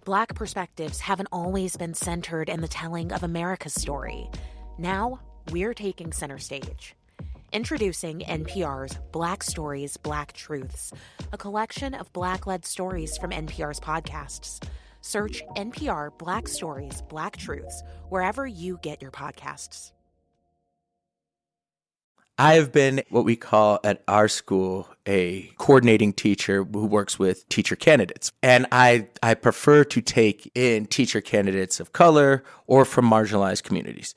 Black perspectives haven't always been centered in the telling of America's story. Now, we're taking center stage. Introducing NPR's Black Stories, Black Truths, a collection of Black-led stories from NPR's podcasts. Search NPR Black Stories, Black Truths wherever you get your podcasts. I have been what we call at our school a coordinating teacher who works with teacher candidates. And I prefer to take in teacher candidates of color or from marginalized communities.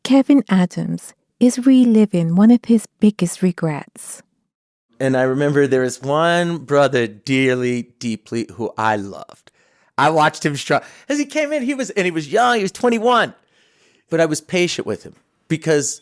Kevin Adams is reliving one of his biggest regrets. And I remember there was one brother dearly, deeply who I loved. I watched him struggle. As he came in, he was young, he was 21. But I was patient with him because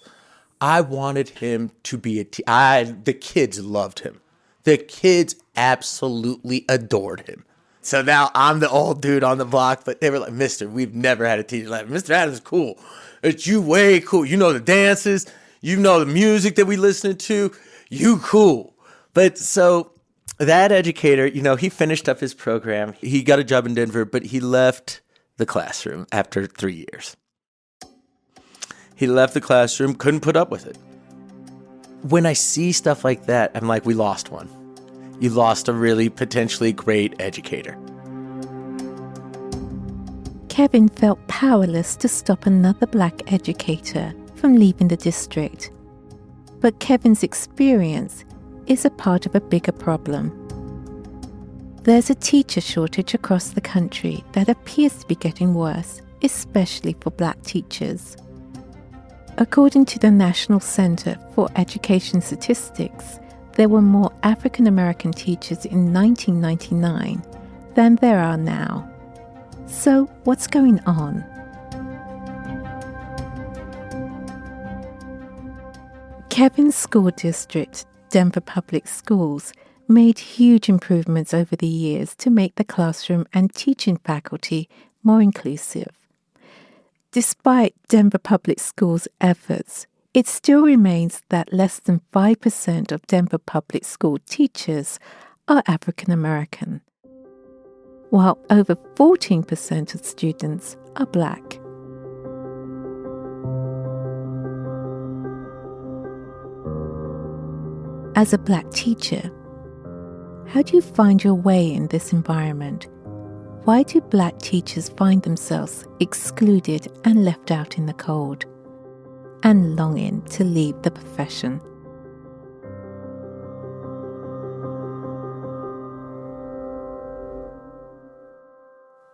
I wanted him to be the kids loved him. The kids absolutely adored him. So now I'm the old dude on the block, but they were like, Mister, we've never had a teacher like Mr. Adams is cool. It's you way cool. You know the dances. You know the music that we listen to. You cool. But so that educator, he finished up his program. He got a job in Denver, but he left the classroom after 3 years. He left the classroom, couldn't put up with it. When I see stuff like that, I'm like, we lost one. You lost a really potentially great educator. Kevin felt powerless to stop another Black educator from leaving the district. But Kevin's experience is a part of a bigger problem. There's a teacher shortage across the country that appears to be getting worse, especially for Black teachers. According to the National Center for Education Statistics, there were more African American teachers in 1999 than there are now. So, what's going on? Kevin's school district, Denver Public Schools, made huge improvements over the years to make the classroom and teaching faculty more inclusive. Despite Denver Public Schools' efforts, it still remains that less than 5% of Denver Public School teachers are African American, while over 14% of students are Black. As a Black teacher, how do you find your way in this environment? Why do Black teachers find themselves excluded and left out in the cold, and longing to leave the profession?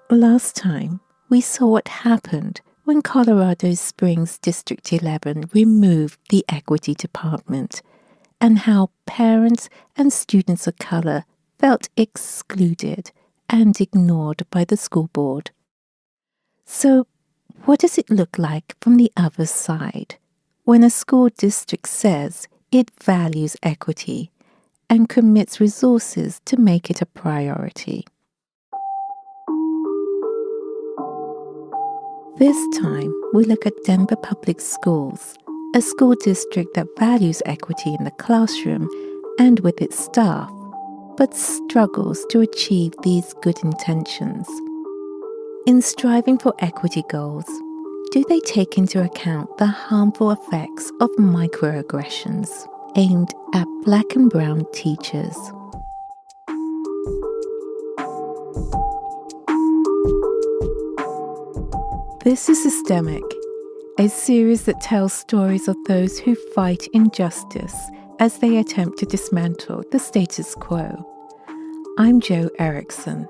Last time, we saw what happened when Colorado Springs District 11 removed the Equity Department, and how parents and students of color felt excluded and ignored by the school board. So, what does it look like from the other side when a school district says it values equity and commits resources to make it a priority? This time, we look at Denver Public Schools, a school district that values equity in the classroom and with its staff, but struggles to achieve these good intentions. In striving for equity goals, do they take into account the harmful effects of microaggressions aimed at Black and brown teachers? This is Systemic, a series that tells stories of those who fight injustice as they attempt to dismantle the status quo. I'm Jo Erickson.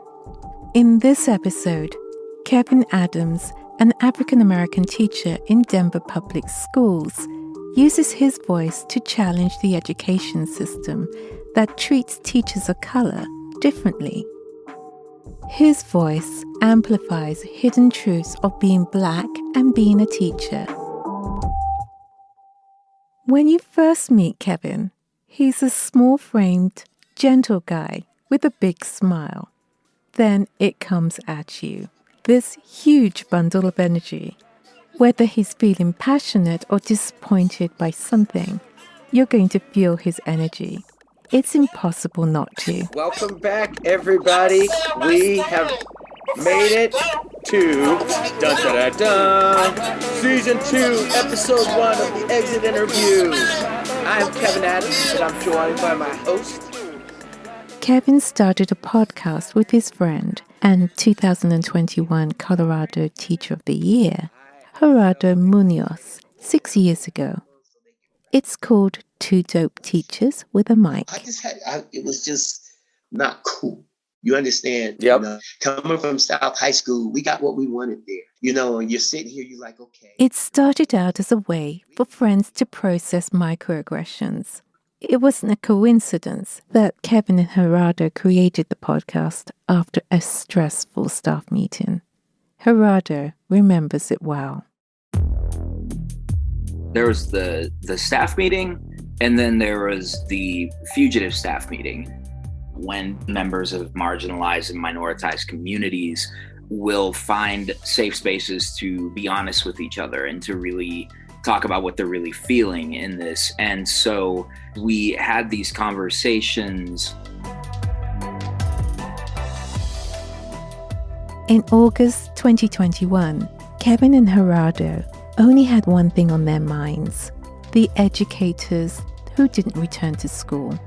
In this episode, Kevin Adams, an African-American teacher in Denver Public Schools, uses his voice to challenge the education system that treats teachers of color differently. His voice amplifies hidden truths of being Black and being a teacher. When you first meet Kevin, he's a small-framed, gentle guy with a big smile. Then it comes at you, this huge bundle of energy. Whether he's feeling passionate or disappointed by something, you're going to feel his energy. It's impossible not to. Welcome back, everybody. We have Made it to dun, dun, dun, dun, Season 2, Episode 1 of the Exit Interview. I am Kevin Adams, and I'm joined by my host. Kevin started a podcast with his friend and 2021 Colorado Teacher of the Year, Gerardo Munoz, 6 years ago. It's called Two Dope Teachers with a Mic. It was just not cool. You understand? Yep. You know, coming from South High School, we got what we wanted there. You know, and you're sitting here, you're like, okay. It started out as a way for friends to process microaggressions. It wasn't a coincidence that Kevin and Gerardo created the podcast after a stressful staff meeting. Gerardo remembers it well. There was the staff meeting, and then there was the fugitive staff meeting, when members of marginalized and minoritized communities will find safe spaces to be honest with each other and to really talk about what they're really feeling in this. And so we had these conversations. In August 2021, Kevin and Gerardo only had one thing on their minds: the educators who didn't return to school.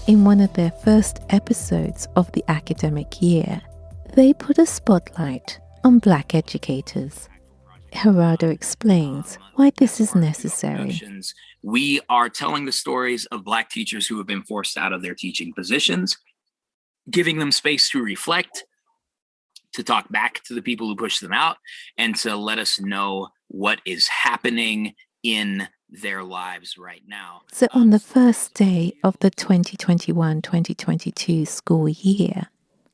In one of their first episodes of the academic year, they put a spotlight on Black educators. Gerardo explains why this is necessary. We are telling the stories of Black teachers who have been forced out of their teaching positions, giving them space to reflect, to talk back to the people who pushed them out, and to let us know what is happening in their lives right now. So on the first day of the 2021-2022 school year,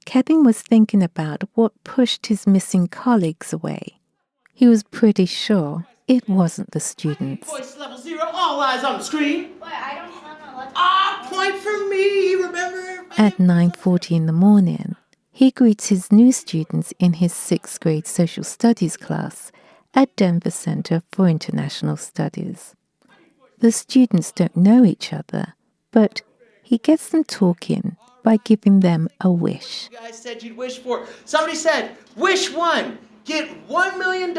Kevin was thinking about what pushed his missing colleagues away. He was pretty sure it wasn't the students. Voice level 0, all eyes on the screen. But I don't have my left. Point for me, remember? At 9:40 in the morning, he greets his new students in his 6th grade social studies class at Denver Center for International Studies. The students don't know each other, but he gets them talking by giving them a wish. You guys said you'd wish for. Somebody said, wish 1, get $1 million.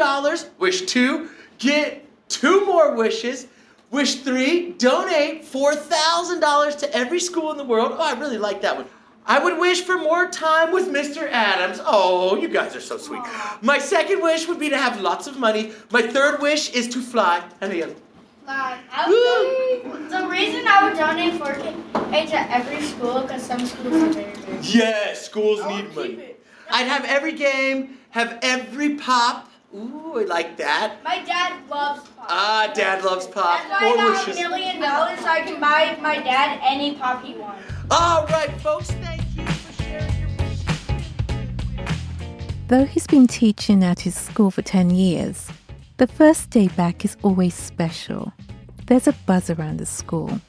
Wish 2, get 2 more wishes. Wish 3, donate $4,000 to every school in the world. Oh, I really like that one. I would wish for more time with Mr. Adams. Oh, you guys are so sweet. My second wish would be to have lots of money. My third wish is to fly. And the other. The reason I would donate $4K to every school, because some schools are very rich. Yes, schools need money. I'd have every game, have every pop. Ooh, I like that. My dad loves pop. Dad loves pop. That's why I got $1 million so I can buy my dad any pop he wants. All right, folks, thank you for sharing your wishes. Though he's been teaching at his school for 10 years, the first day back is always special. There's a buzz around the school.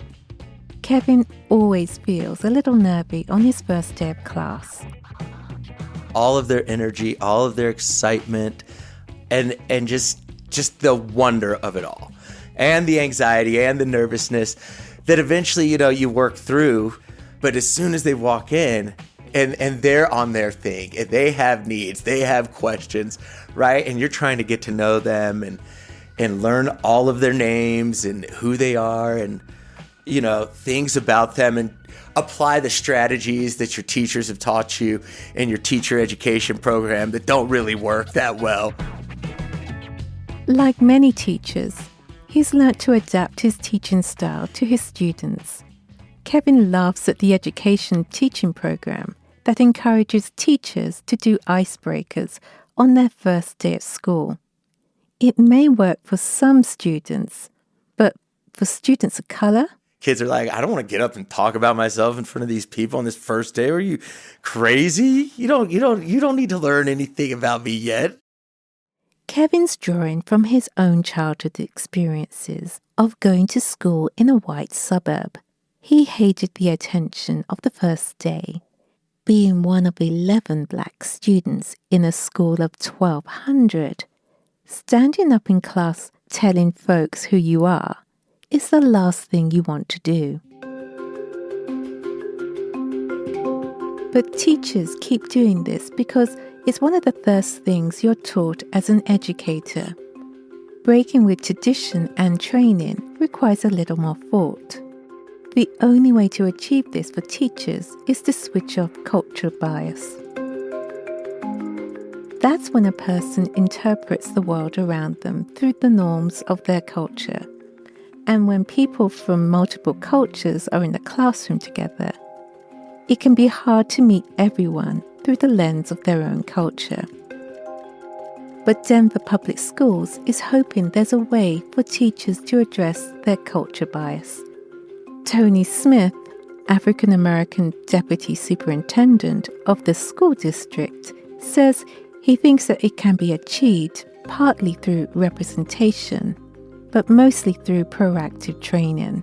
Kevin always feels a little nervy on his first day of class. All of their energy, all of their excitement, and just the wonder of it all. And the anxiety and the nervousness that eventually, you work through. But as soon as they walk in and they're on their thing and they have needs, they have questions, right? And you're trying to get to know them and learn all of their names and who they are and, things about them and apply the strategies that your teachers have taught you in your teacher education program that don't really work that well. Like many teachers, he's learnt to adapt his teaching style to his students. Kevin laughs at the education teaching program that encourages teachers to do icebreakers on their first day at school. It may work for some students, but for students of color? Kids are like, I don't want to get up and talk about myself in front of these people on this first day. Are you crazy? You don't need to learn anything about me yet. Kevin's drawing from his own childhood experiences of going to school in a white suburb. He hated the attention of the first day. Being one of 11 black students in a school of 1,200, standing up in class telling folks who you are is the last thing you want to do. But teachers keep doing this because it's one of the first things you're taught as an educator. Breaking with tradition and training requires a little more thought. The only way to achieve this for teachers is to switch off cultural bias. That's when a person interprets the world around them through the norms of their culture. And when people from multiple cultures are in the classroom together, it can be hard to meet everyone through the lens of their own culture. But Denver Public Schools is hoping there's a way for teachers to address their culture bias. Tony Smith, African American Deputy Superintendent of the school district, says he thinks that it can be achieved partly through representation, but mostly through proactive training.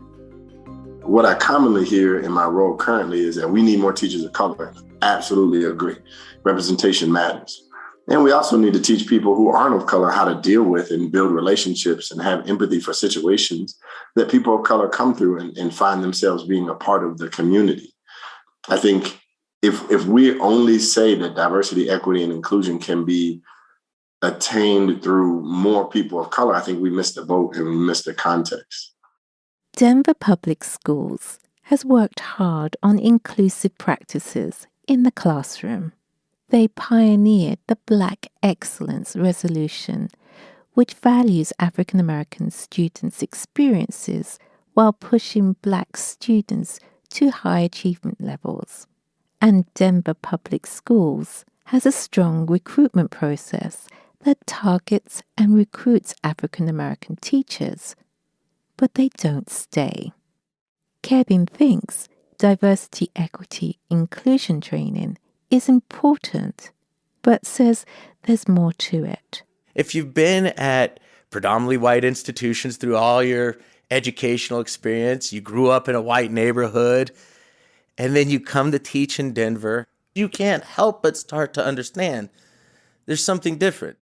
What I commonly hear in my role currently is that we need more teachers of color. Absolutely agree. Representation matters. And we also need to teach people who aren't of color how to deal with and build relationships and have empathy for situations that people of color come through and find themselves being a part of the community. I think if we only say that diversity, equity, and inclusion can be attained through more people of color, I think we missed the boat and we missed the context. Denver Public Schools has worked hard on inclusive practices in the classroom. They pioneered the Black Excellence Resolution, which values African American students' experiences while pushing Black students to high achievement levels. And Denver Public Schools has a strong recruitment process that targets and recruits African American teachers, but they don't stay. Kevin thinks diversity, equity, inclusion training is important, but says there's more to it. If you've been at predominantly white institutions through all your educational experience, you grew up in a white neighborhood, and then you come to teach in Denver, you can't help but start to understand there's something different.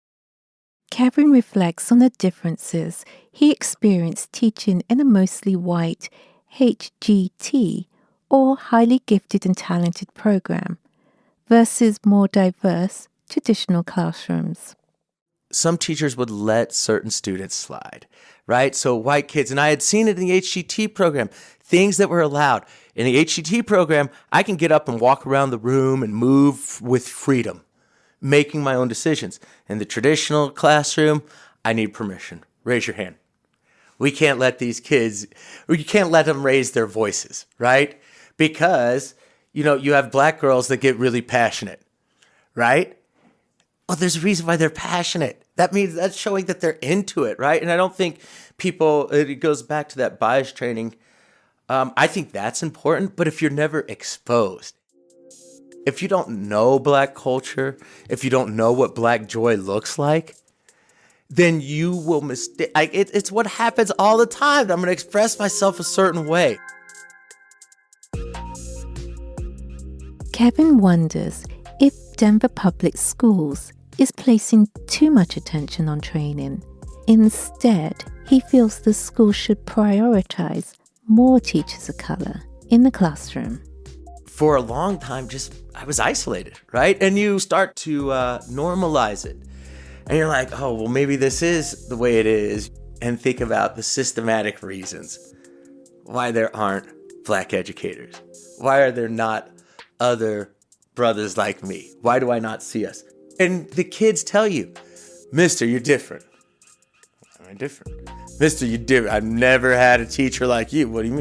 Kevin reflects on the differences he experienced teaching in a mostly white HGT, or highly gifted and talented program, versus more diverse traditional classrooms. Some teachers would let certain students slide, right? So white kids, and I had seen it in the HGT program, things that were allowed. In the HGT program, I can get up and walk around the room and move with freedom, making my own decisions. In the traditional classroom, I need permission. Raise your hand. We can't let these kids, or you can't let them raise their voices, right? Because, you have black girls that get really passionate, right? Well, there's a reason why they're passionate. That means that's showing that they're into it, right? And I don't think it goes back to that bias training. I think that's important, but if you're never exposed, if you don't know Black culture, if you don't know what Black joy looks like, then you will mistake. It's what happens all the time. I'm going to express myself a certain way. Kevin wonders if Denver Public Schools is placing too much attention on training. Instead, he feels the school should prioritize more teachers of color in the classroom. For a long time, I was isolated, right? And you start to normalize it. And you're like, oh, well, maybe this is the way it is. And think about the systematic reasons why there aren't Black educators. Why are there not other brothers like me? Why do I not see us? And the kids tell you, Mister, you're different. I'm different. Mister, you're different. I've never had a teacher like you. What do you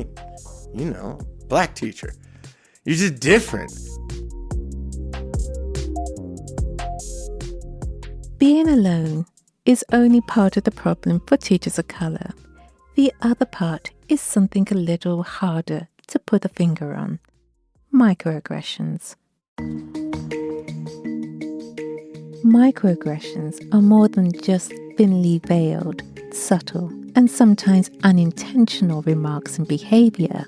mean? Black teacher. You're just different. Being alone is only part of the problem for teachers of color. The other part is something a little harder to put a finger on: microaggressions. Microaggressions are more than just thinly veiled, subtle, and sometimes unintentional remarks and behavior.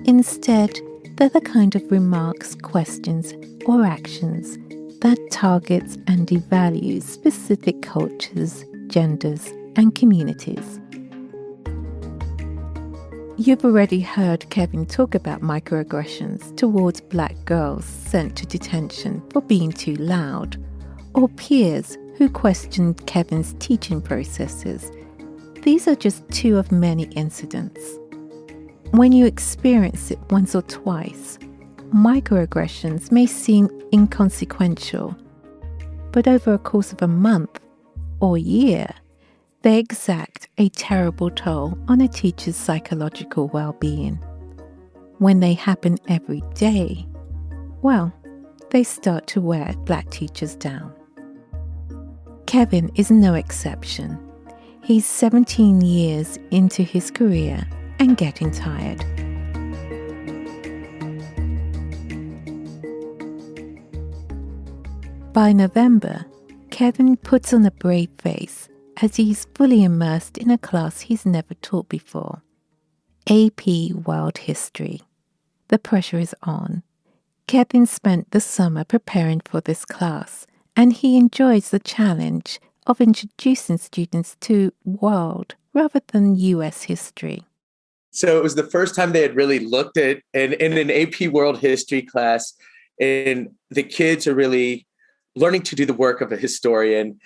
Instead, they're the kind of remarks, questions, or actions that targets and devalues specific cultures, genders, and communities. You've already heard Kevin talk about microaggressions towards black girls sent to detention for being too loud, or peers who questioned Kevin's teaching processes. These are just two of many incidents. When you experience it once or twice, microaggressions may seem inconsequential, but over a course of a month or year, they exact a terrible toll on a teacher's psychological well-being. When they happen every day, well, they start to wear black teachers down. Kevin is no exception. He's 17 years into his career and getting tired. By November, Kevin puts on a brave face as he's fully immersed in a class he's never taught before. AP World History. The pressure is on. Kevin spent the summer preparing for this class, and he enjoys the challenge of introducing students to world rather than US history. So it was the first time they had really looked at in an AP World History class, and the kids are really learning to do the work of a historian.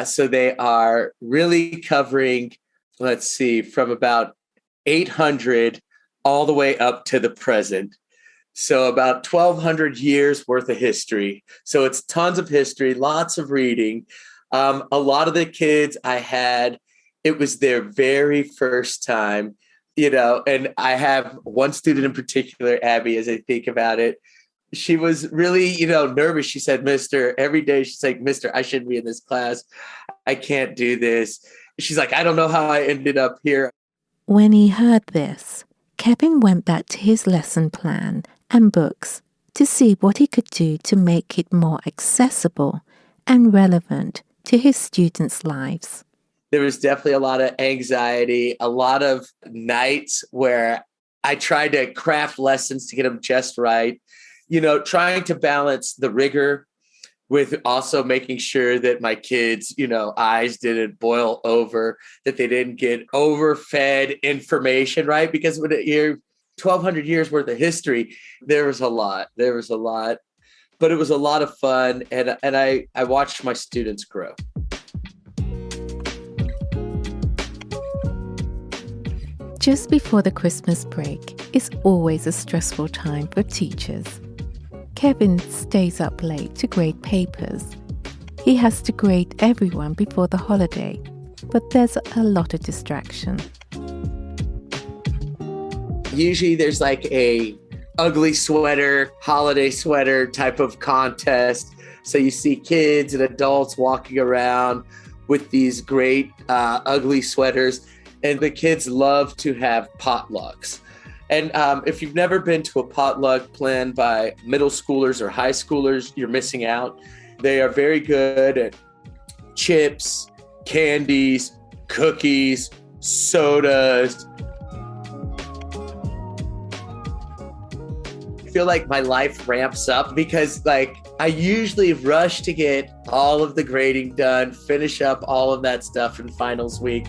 So they are really covering, from about 800 all the way up to the present. So about 1,200 years worth of history. So it's tons of history, lots of reading. A lot of the kids I had, it was their very first time, and I have one student in particular, Abby, as I think about it. She was really, nervous. She said, "Mister," every day she's like, "Mister, I shouldn't be in this class. I can't do this." She's like, "I don't know how I ended up here." When he heard this, Kevin went back to his lesson plan and books to see what he could do to make it more accessible and relevant to his students' lives. There was definitely a lot of anxiety, a lot of nights where I tried to craft lessons to get them just right. Trying to balance the rigor with also making sure that my kids, eyes didn't boil over, that they didn't get overfed information, right? Because when you're 1,200 years worth of history, there was a lot, but it was a lot of fun. And I watched my students grow. Just before the Christmas break is always a stressful time for teachers. Kevin stays up late to grade papers. He has to grade everyone before the holiday, but there's a lot of distraction. Usually there's like a ugly sweater, holiday sweater type of contest. So you see kids and adults walking around with these great ugly sweaters, and the kids love to have potlucks. And if you've never been to a potluck planned by middle schoolers or high schoolers, you're missing out. They are very good at chips, candies, cookies, sodas. I feel like my life ramps up because I usually rush to get all of the grading done, finish up all of that stuff in finals week.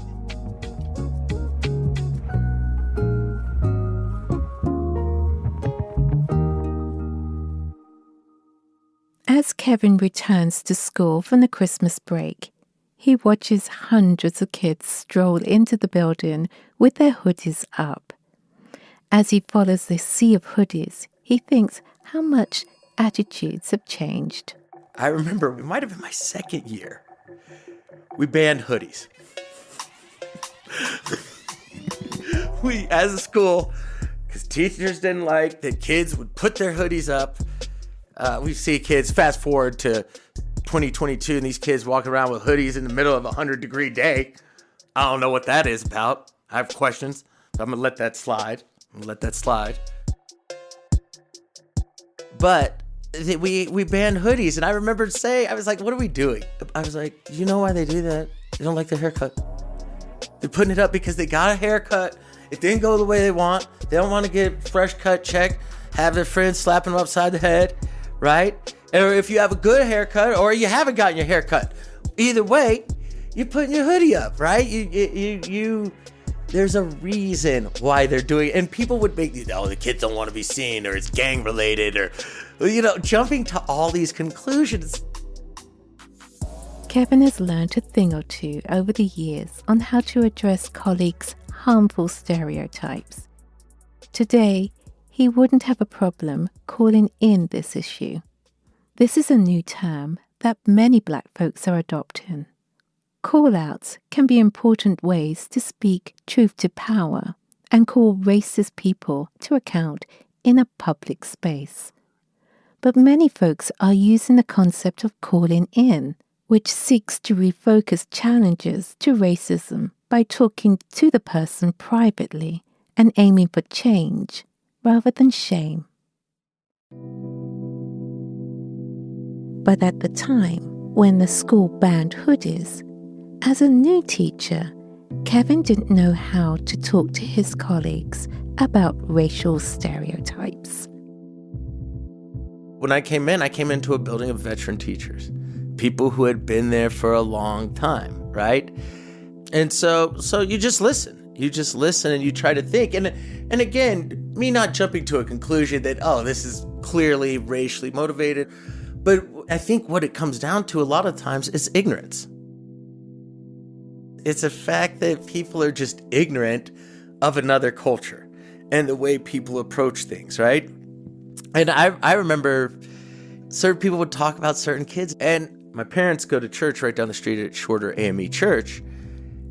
As Kevin returns to school from the Christmas break, he watches hundreds of kids stroll into the building with their hoodies up. As he follows the sea of hoodies, he thinks how much attitudes have changed. I remember it might have been my second year. We banned hoodies. We, as a school, because teachers didn't like that kids would put their hoodies up. We see kids, fast forward to 2022, and these kids walking around with hoodies in the middle of a 100-degree day. I don't know what that is about. I have questions. So I'm going to let that slide. But we banned hoodies, and I remember I was like, what are we doing? I was like, you know why they do that? They don't like their haircut. They're putting it up because they got a haircut. It didn't go the way they want. They don't want to get fresh cut check, have their friends slapping them upside the head, right? Or if you have a good haircut or you haven't gotten your haircut. Either way, you're putting your hoodie up, right? You There's a reason why they're doing it. And people would make these, the kids don't want to be seen, or it's gang related, or, jumping to all these conclusions. Kevin has learned a thing or two over the years on how to address colleagues' harmful stereotypes. Today, he wouldn't have a problem calling in this issue. This is a new term that many Black folks are adopting. Call-outs can be important ways to speak truth to power and call racist people to account in a public space. But many folks are using the concept of calling in, which seeks to refocus challenges to racism by talking to the person privately and aiming for change rather than shame. But at the time when the school banned hoodies, as a new teacher, Kevin didn't know how to talk to his colleagues about racial stereotypes. When I came into a building of veteran teachers, people who had been there for a long time, right? And so you just listen. You just listen and you try to think. And again, me not jumping to a conclusion that, this is clearly racially motivated. But I think what it comes down to a lot of times is ignorance. It's a fact that people are just ignorant of another culture and the way people approach things, right? And I remember certain people would talk about certain kids, and my parents go to church right down the street at Shorter AME Church,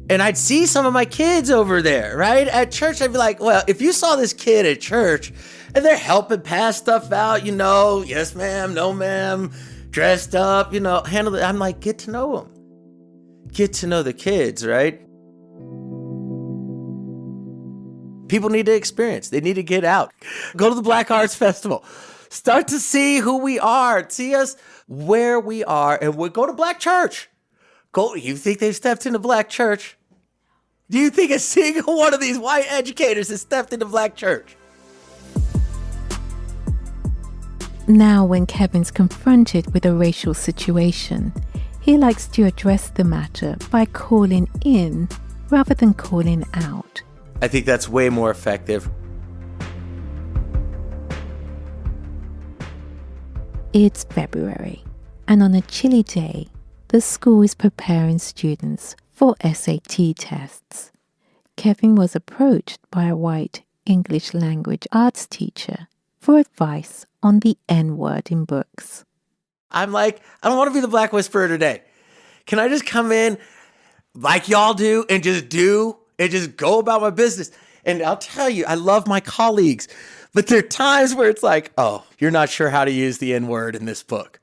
and I'd see some of my kids over there, right? At church, I'd be like, well, if you saw this kid at church and they're helping pass stuff out, yes ma'am, no ma'am, dressed up, handle it. I'm like, get to know them. Get to know the kids, right? People need to experience. They need to get out. Go to the Black Arts Festival. Start to see who we are. See us where we are. And we'll go to Black church. You think they've stepped into Black church? Do you think a single one of these white educators has stepped into Black church? Now, when Kevin's confronted with a racial situation, he likes to address the matter by calling in rather than calling out. I think that's way more effective. It's February, and on a chilly day, the school is preparing students for SAT tests. Kevin was approached by a white English language arts teacher for advice on the N-word in books. I'm like, I don't want to be the Black Whisperer today. Can I just come in like y'all do and just go about my business? And I'll tell you, I love my colleagues, but there are times where it's like, you're not sure how to use the N-word in this book.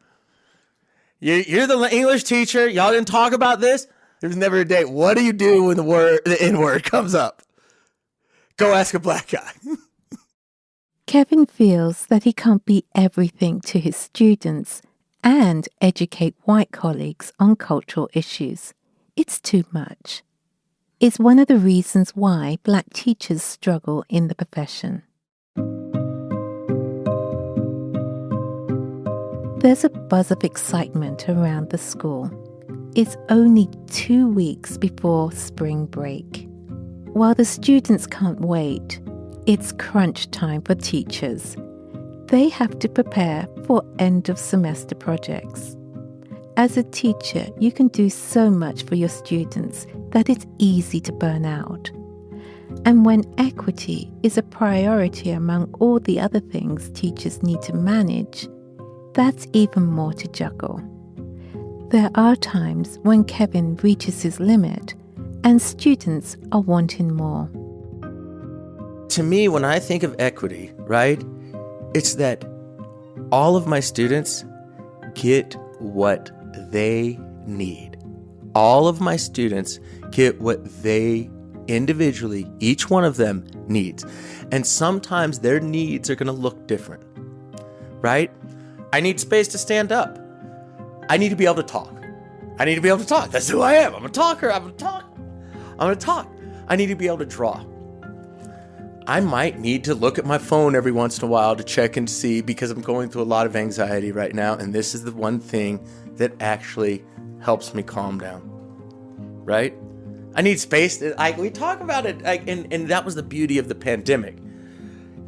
You're the English teacher. Y'all didn't talk about this. There's never a day. What do you do when the N-word comes up? Go ask a Black guy. Kevin feels that he can't be everything to his students and educate white colleagues on cultural issues. It's too much. It's one of the reasons why Black teachers struggle in the profession. There's a buzz of excitement around the school. It's only 2 weeks before spring break. While the students can't wait, it's crunch time for teachers. They have to prepare for end-of-semester projects. As a teacher, you can do so much for your students that it's easy to burn out. And when equity is a priority among all the other things teachers need to manage, that's even more to juggle. There are times when Kevin reaches his limit and students are wanting more. To me, when I think of equity, right, it's that all of my students get what they need. All of my students get what they individually, each one of them, needs. And sometimes their needs are going to look different, right? I need space to stand up. I need to be able to talk. That's who I am. I'm a talker. I'm going to talk. I need to be able to draw. I might need to look at my phone every once in a while to check and see, because I'm going through a lot of anxiety right now. And this is the one thing that actually helps me calm down, right? I need space. We talk about it, and that was the beauty of the pandemic.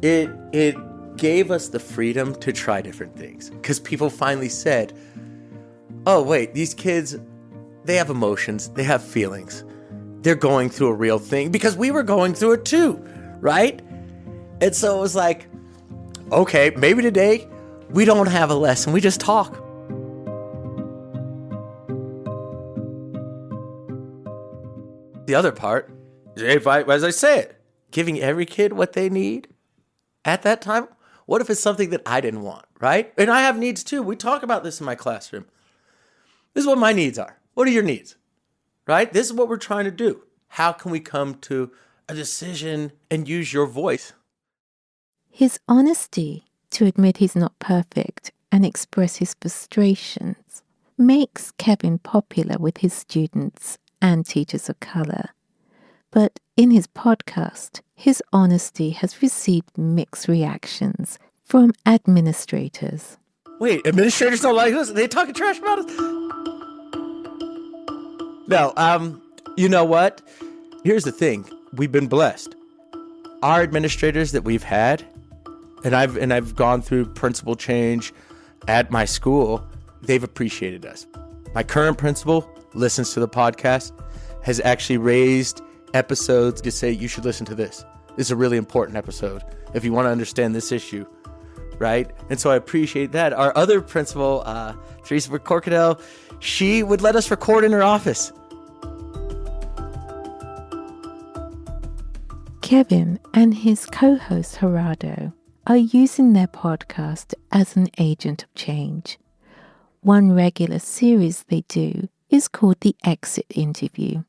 It gave us the freedom to try different things because people finally said, oh, wait, these kids, they have emotions, they have feelings. They're going through a real thing because we were going through it too, right? And so it was like, okay, maybe today we don't have a lesson, we just talk. The other part, as I said, giving every kid what they need at that time. What if it's something that I didn't want, right? And I have needs too. We talk about this in my classroom. This is what my needs are. What are your needs, right? This is what we're trying to do. How can we come to a decision and use your voice? His honesty to admit he's not perfect and express his frustrations makes Kevin popular with his students and teachers of color. But in his podcast, his honesty has received mixed reactions from administrators. Wait, administrators don't like us? They talking trash about us? No, you know what? Here's the thing. We've been blessed. Our administrators that we've had, and I've gone through principal change at my school, they've appreciated us. My current principal listens to the podcast, has actually raised episodes to say, you should listen to this. This is a really important episode if you want to understand this issue, right? And so I appreciate that. Our other principal, Teresa Corcadell, she would let us record in her office. Kevin and his co-host Gerardo are using their podcast as an agent of change. One regular series they do is called The Exit Interview.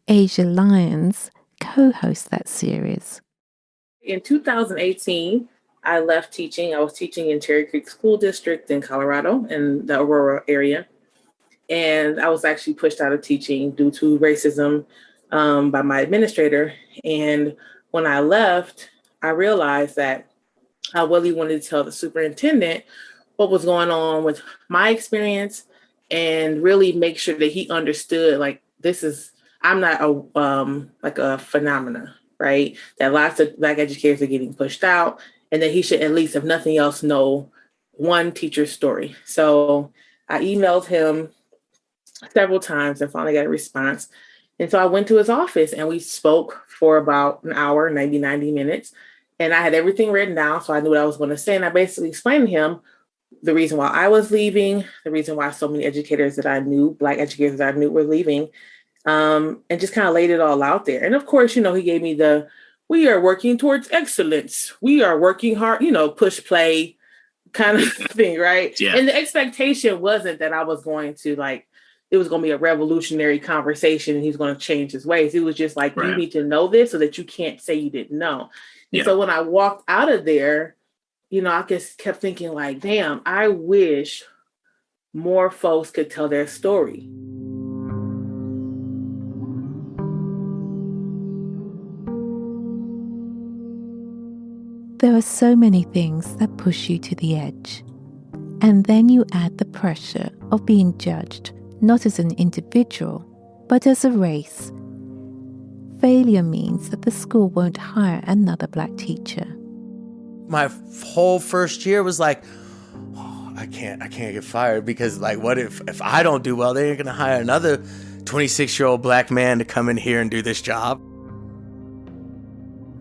Asia Lyons co-hosts that series. In 2018, I left teaching. I was teaching in Cherry Creek School District in Colorado in the Aurora area. And I was actually pushed out of teaching due to racism by my administrator. And when I left, I realized that I really wanted to tell the superintendent what was going on with my experience and really make sure that he understood, like, I'm not a phenomena, right? That lots of Black educators are getting pushed out, and that he should, at least if nothing else, know one teacher's story. So I emailed him several times and finally got a response. And so I went to his office and we spoke for about an hour, maybe 90 minutes. And I had everything written down, so I knew what I was going to say. And I basically explained to him the reason why I was leaving, the reason why so many educators that I knew, Black educators that I knew, were leaving, and just kind of laid it all out there. And of course, he gave me we are working towards excellence. We are working hard, push play kind of thing, right? Yeah. And the expectation wasn't that I was going to it was going to be a revolutionary conversation and he's going to change his ways. It was just like, right, you need to know this so that you can't say you didn't know. And so when I walked out of there, I just kept thinking like, damn, I wish more folks could tell their story. There are so many things that push you to the edge. And then you add the pressure of being judged, not as an individual, but as a race. Failure means that the school won't hire another Black teacher. My whole first year was like, oh, I can't get fired because what if I don't do well, they're going to hire another 26-year-old Black man to come in here and do this job.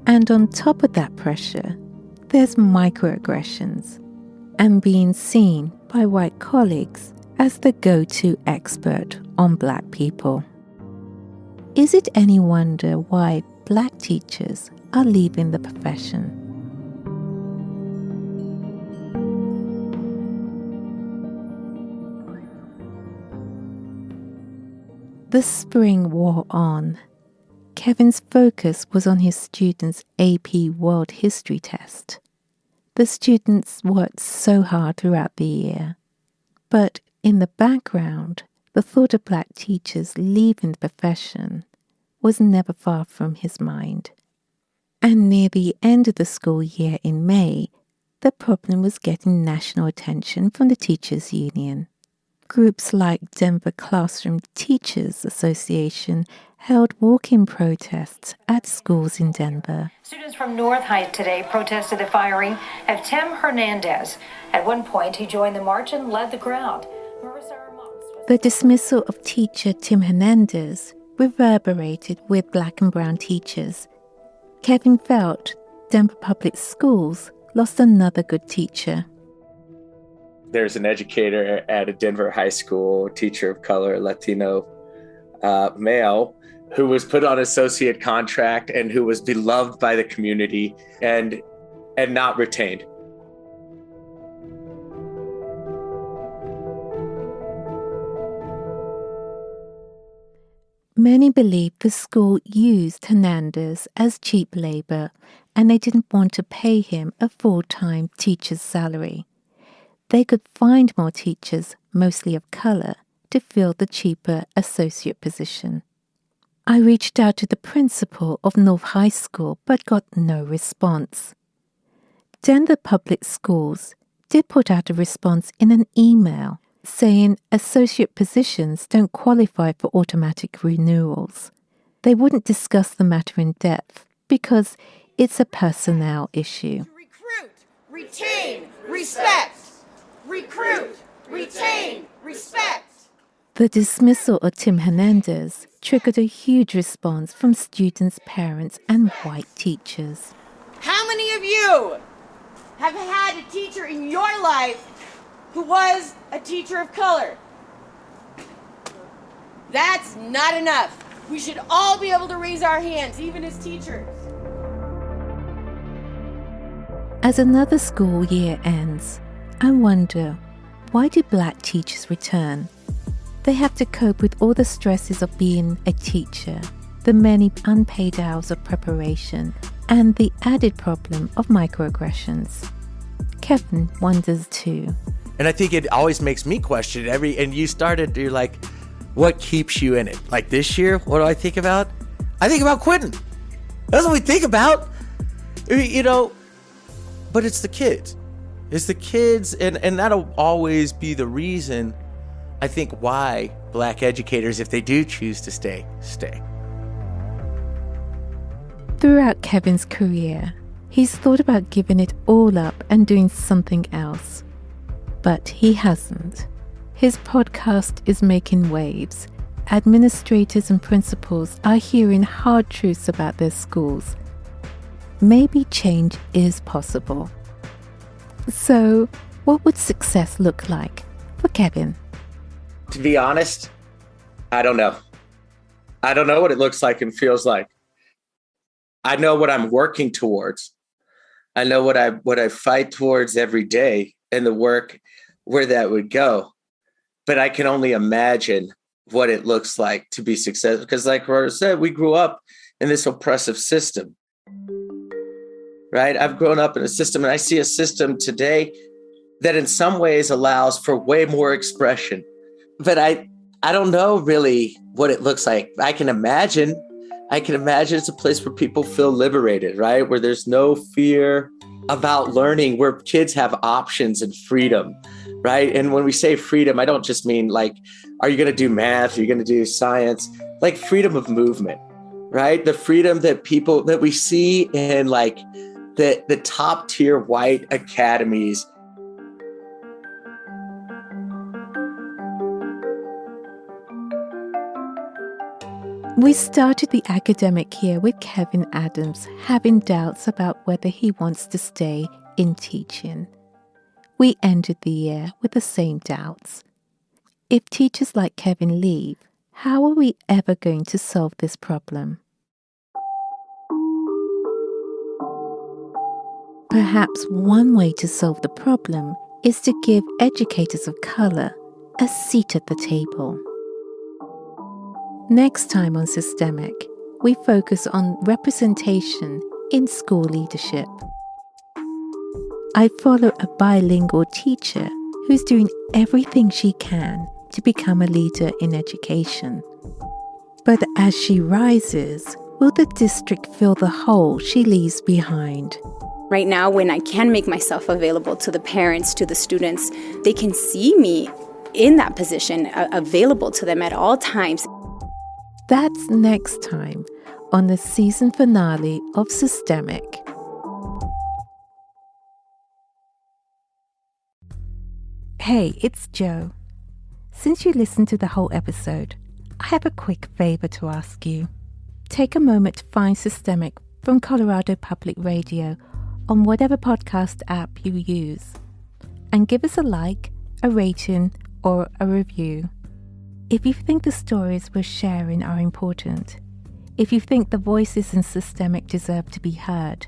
And on top of that pressure, there's microaggressions and being seen by white colleagues as the go-to expert on Black people. Is it any wonder why Black teachers are leaving the profession? The spring wore on. Kevin's focus was on his students' AP World History test. The students worked so hard throughout the year. But in the background, the thought of Black teachers leaving the profession was never far from his mind. And near the end of the school year in May, the problem was getting national attention from the Teachers Union. Groups like Denver Classroom Teachers Association held walk-in protests at schools in Denver. Students from North Heights today protested the firing of Tim Hernandez. At one point, he joined the march and led the crowd. The dismissal of teacher Tim Hernandez reverberated with Black and brown teachers. Kevin felt Denver Public Schools lost another good teacher. There's an educator at a Denver high school, teacher of color, Latino male, who was put on associate contract and who was beloved by the community and not retained. Many believed the school used Hernandez as cheap labor and they didn't want to pay him a full-time teacher's salary. They could find more teachers, mostly of color, to fill the cheaper associate position. I reached out to the principal of North High School but got no response. Denver Public Schools did put out a response in an email saying associate positions don't qualify for automatic renewals. They wouldn't discuss the matter in depth because it's a personnel issue. Recruit, retain, respect. Recruit, retain, respect. The dismissal of Tim Hernandez triggered a huge response from students, parents, and white teachers. How many of you have had a teacher in your life who was a teacher of color? That's not enough. We should all be able to raise our hands, even as teachers. As another school year ends, I wonder, why do Black teachers return? They have to cope with all the stresses of being a teacher, the many unpaid hours of preparation, and the added problem of microaggressions. Kevin wonders too. And I think it always makes me question and you're like, what keeps you in it? Like this year, what do I think about? I think about quitting. That's what we think about. But it's the kids. It's the kids, and that'll always be the reason, I think, why Black educators, if they do choose to stay. Throughout Kevin's career, he's thought about giving it all up and doing something else. But he hasn't. His podcast is making waves. Administrators and principals are hearing hard truths about their schools. Maybe change is possible. So, what would success look like for Kevin? To be honest, I don't know. I don't know what it looks like and feels like. I know what I'm working towards. I know what I fight towards every day and the work where that would go. But I can only imagine what it looks like to be successful. Because like Roger said, we grew up in this oppressive system. Right? I've grown up in a system, and I see a system today that in some ways allows for way more expression. But I don't know really what it looks like. I can imagine it's a place where people feel liberated, right? Where there's no fear about learning, where kids have options and freedom, right? And when we say freedom, I don't just mean like, are you going to do math? Are you going to do science? Like freedom of movement, right? The freedom that we see in like the top tier white academies. We started the academic year with Kevin Adams having doubts about whether he wants to stay in teaching. We ended the year with the same doubts. If teachers like Kevin leave, how are we ever going to solve this problem? Perhaps one way to solve the problem is to give educators of color a seat at the table. Next time on Systemic, we focus on representation in school leadership. I follow a bilingual teacher who's doing everything she can to become a leader in education. But as she rises, will the district fill the hole she leaves behind? Right now, when I can make myself available to the parents, to the students, they can see me in that position, available to them at all times. That's next time on the season finale of Systemic. Hey, it's Jo. Since you listened to the whole episode, I have a quick favor to ask you. Take a moment to find Systemic from Colorado Public Radio on whatever podcast app you use, and give us a like, a rating, or a review. If you think the stories we're sharing are important, if you think the voices in Systemic deserve to be heard,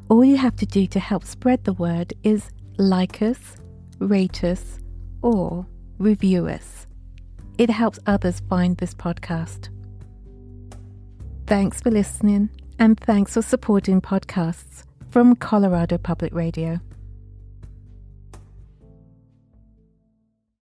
all you have to do to help spread the word is like us, rate us, or review us. It helps others find this podcast. Thanks for listening, and thanks for supporting podcasts from Colorado Public Radio.